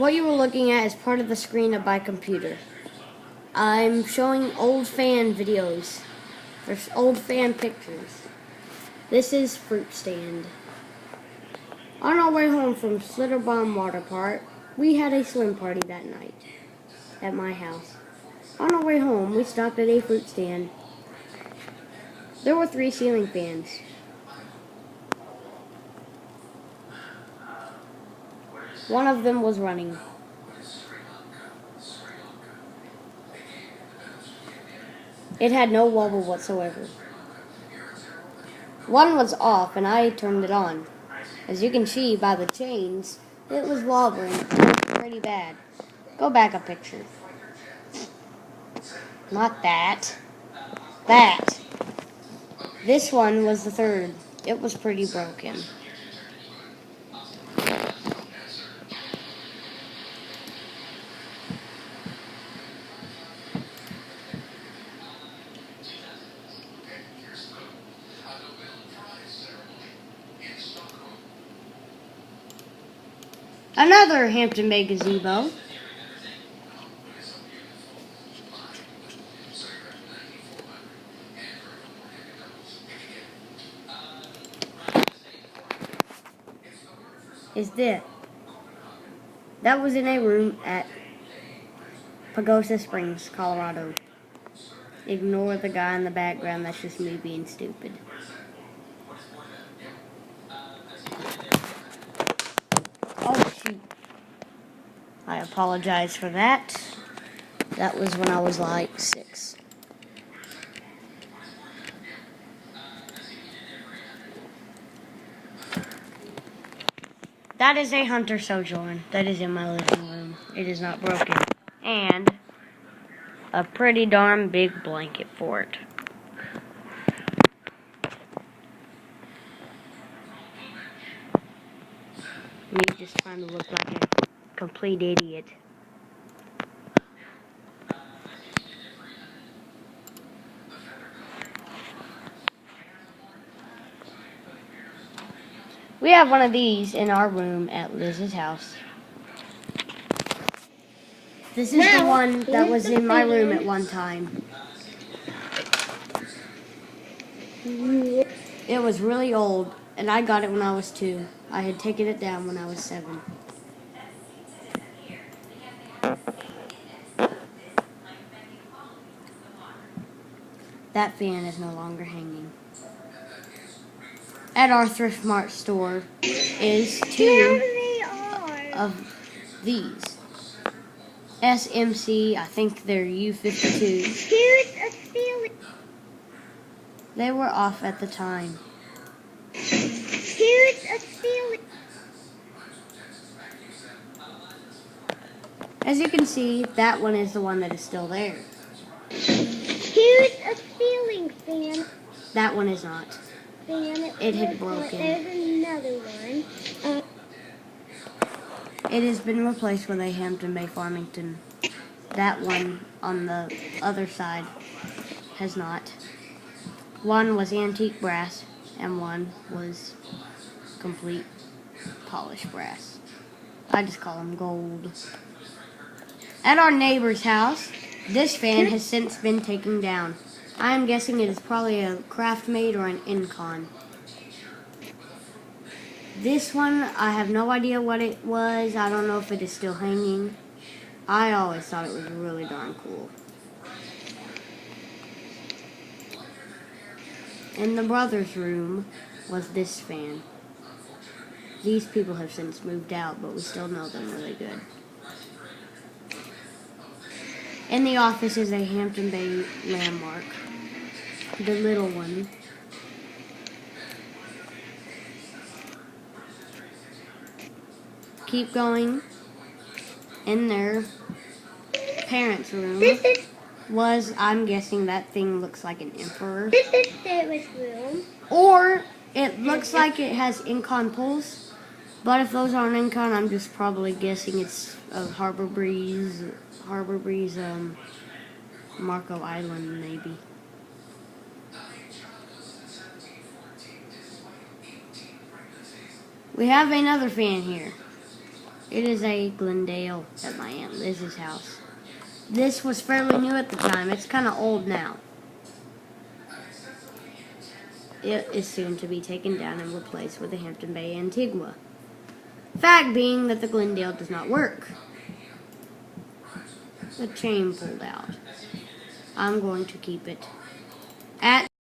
What you were looking at is part of the screen of my computer. I'm showing old fan videos. There's old fan pictures. This is Fruit Stand. On our way home from Slitterbomb Water Park, we had a swim party that night at my house. On our way home, we stopped at a fruit stand. There were 3 ceiling fans. One of them was running. It had no wobble whatsoever. One was off and I turned it on. As you can see by the chains, it was wobbling pretty bad. Go back a picture. Not that. That. This one was the third. It was pretty broken. Another Hampton Bay gazebo. Is this. That was in a room at Pagosa Springs, Colorado. Ignore the guy in the background, that's just me being stupid. Oh shoot. I apologize for that. That was when I was like 6. That is a Hunter Sojourn that is in my living room. It is not broken. And a pretty darn big blanket for it. Me just trying to look like a complete idiot. We have one of these in our room at Liz's house. This is the one that was in my room at one time. It was really old, and I got it when I was 2. I had taken it down when I was 7. That fan is no longer hanging. At our Thrift Mart store is 2 of these. SMC, I think they're U52s. They were off at the time. As you can see, that one is the one that is still there. Here's a ceiling fan. That one is not. It had broken. There's another one. It has been replaced with a Hampton Bay Farmington. That one on the other side has not. One was antique brass and one was complete polished brass. I just call them gold. At our neighbor's house, this fan has since been taken down. I am guessing it is probably a Craftmade or an Incon. This one, I have no idea what it was. I don't know if it is still hanging. I always thought it was really darn cool. In the brother's room was this fan. These people have since moved out, but we still know them really good. In the office is a Hampton Bay Landmark. The little one. Keep going. In their parents' room was, I'm guessing that thing looks like an emperor. This is Sarah's room. Or it looks like it has Incon pulls. But if those aren't Incon, I'm just probably guessing it's a Harbor Breeze, Marco Island maybe. We have another fan here. It is a Glendale at my Aunt Liz's house. This was fairly new at the time. It's kind of old now. It is soon to be taken down and replaced with the Hampton Bay Antigua. Fact being that the Glendale does not work. The chain pulled out. I'm going to keep it at